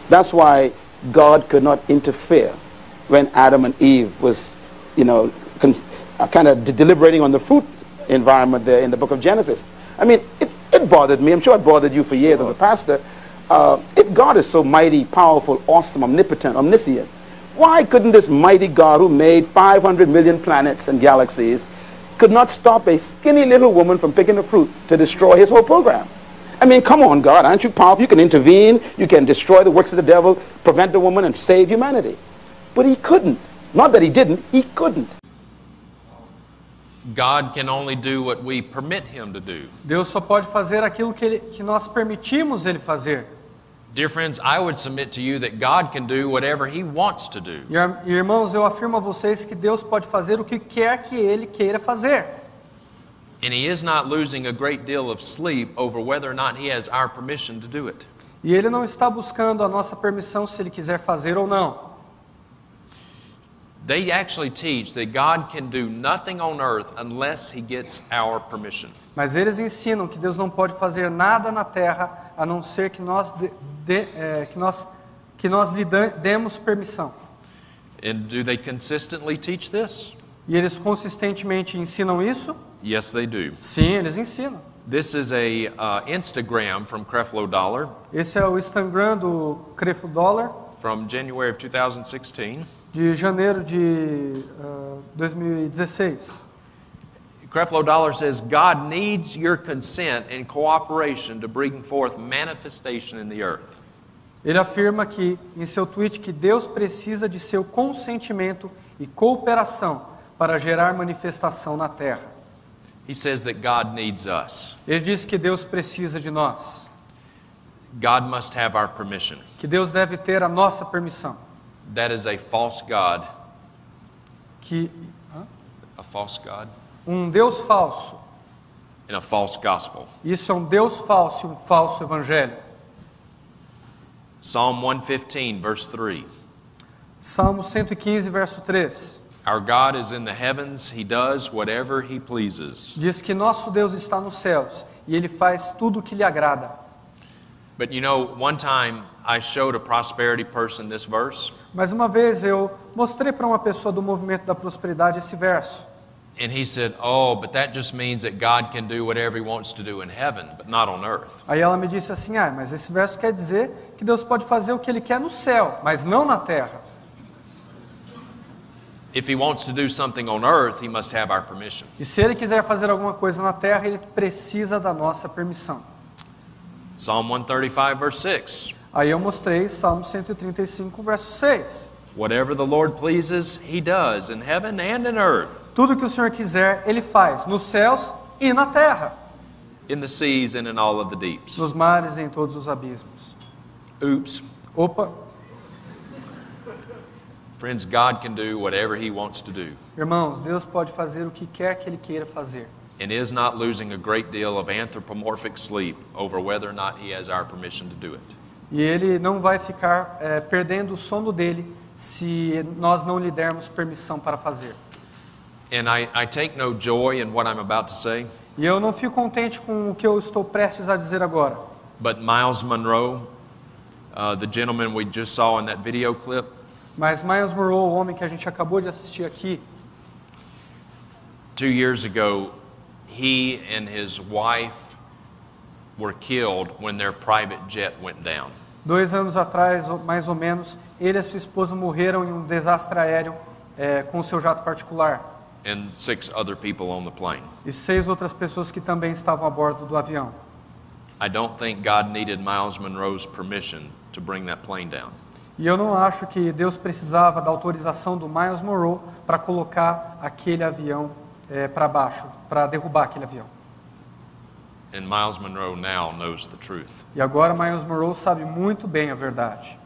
Speaker 8: That's why God could not interfere when Adam and Eve was, kind of deliberating on the fruit environment there in the book of Genesis. I mean, it bothered me. I'm sure it bothered you for years as a pastor. If God is so mighty, powerful, awesome, omnipotent, omniscient, why couldn't this mighty God who made 500 million planets and galaxies could not stop a skinny little woman from picking the fruit to destroy his whole program? I mean, come on, God, aren't you powerful? You can intervene, you can destroy the works of the devil, prevent the woman, and save humanity. But he couldn't. Not that he didn't, he couldn't.
Speaker 2: God can only do what we permit him to do.
Speaker 3: Deus só pode fazer aquilo que nós permitimos ele fazer.
Speaker 2: Dear friends, I would submit to you that God can do whatever he wants to do.
Speaker 3: E irmãos, eu afirmo a vocês que Deus pode fazer o que quer que ele queira fazer.
Speaker 2: And he is not losing a great deal of sleep over whether or not he has our permission to do it.
Speaker 3: E ele não está buscando a nossa permissão se ele quiser fazer ou não.
Speaker 2: They actually teach that God can do nothing on earth unless he gets our permission.
Speaker 3: Mas eles ensinam que Deus não pode fazer nada na terra a não ser que nós lhe demos permissão.
Speaker 2: And do they consistently teach this?
Speaker 3: E eles consistentemente ensinam isso?
Speaker 2: Yes, they do.
Speaker 3: Sim, eles ensinam.
Speaker 2: This is a Instagram from Creflo Dollar.
Speaker 3: Esse é o Instagram do Creflo Dollar.
Speaker 2: From January of 2016.
Speaker 3: De janeiro de 2016.
Speaker 2: Creflo Dollar says, God needs your consent and cooperation to bring forth manifestation in the earth.
Speaker 3: Ele afirma que, em seu tweet, que Deus precisa de seu consentimento e cooperação para gerar manifestação na terra.
Speaker 2: He says that God needs us.
Speaker 3: Ele diz que Deus precisa de nós.
Speaker 2: God must have our permission.
Speaker 3: Que Deus deve ter a nossa permissão.
Speaker 2: That is a false God. A false God?
Speaker 3: Deus falso.
Speaker 2: And a false gospel.
Speaker 3: Isso é Deus falso e falso evangelho.
Speaker 2: Psalm 115, verse 3.
Speaker 3: Salmo 115, verso 3.
Speaker 2: Our God is in the heavens, he does whatever he pleases.
Speaker 3: Diz que nosso Deus está nos céus e ele faz tudo o que lhe agrada.
Speaker 2: But you know, one time I showed a prosperity person this verse.
Speaker 3: Mas uma vez eu mostrei para uma pessoa do movimento da prosperidade esse verso.
Speaker 2: And he said, "Oh, but that just means that God can do whatever he wants to do in heaven, but not on earth."
Speaker 3: Aí ela me disse assim: mas esse verso quer dizer que Deus pode fazer o que ele quer no céu, mas não na terra.
Speaker 2: If he wants to do something on earth, he must have our permission.
Speaker 3: E se ele quiser fazer alguma coisa na terra, ele precisa da nossa permissão.
Speaker 2: Psalm 135, verse 6.
Speaker 3: Aí eu mostrei Salmo 135, verso 6.
Speaker 2: Whatever the Lord pleases, he does in heaven and in earth.
Speaker 3: Tudo que o Senhor quiser, ele faz, nos céus e na terra.
Speaker 2: In the seas and in all of the deeps.
Speaker 3: Nos mares e em todos os abismos.
Speaker 2: Oops.
Speaker 3: Opa.
Speaker 2: Friends, God can do whatever he wants to do.
Speaker 3: Irmãos, Deus pode fazer o que quer que ele queira fazer.
Speaker 2: And is not losing a great deal of anthropomorphic sleep over whether or not he has our permission to do it.
Speaker 3: E ele não vai ficar perdendo o sono dele se nós não lhe dermos permissão para fazer.
Speaker 2: And I take no joy in what I'm about to say.
Speaker 3: E eu não fico contente com o que eu estou prestes a dizer agora.
Speaker 2: But Miles Monroe, the gentleman we just saw in that video clip,
Speaker 3: mas Miles Monroe, o homem que a gente acabou de assistir aqui,
Speaker 2: 2 years ago, he and his wife were killed when their private jet went down.
Speaker 3: 2 anos atrás, mais ou menos, ele e sua esposa morreram em um desastre aéreo com seu jato particular.
Speaker 2: And 6 other people on the plane.
Speaker 3: E 6 outras pessoas que também estavam a bordo do avião.
Speaker 2: I don't think God needed Miles Monroe's permission to bring that plane down.
Speaker 3: E eu não acho que Deus precisava da autorização do Miles Monroe para colocar aquele avião para baixo, para derrubar aquele avião.
Speaker 2: And Miles Monroe now knows the truth.
Speaker 3: E agora Miles Monroe sabe muito bem a verdade.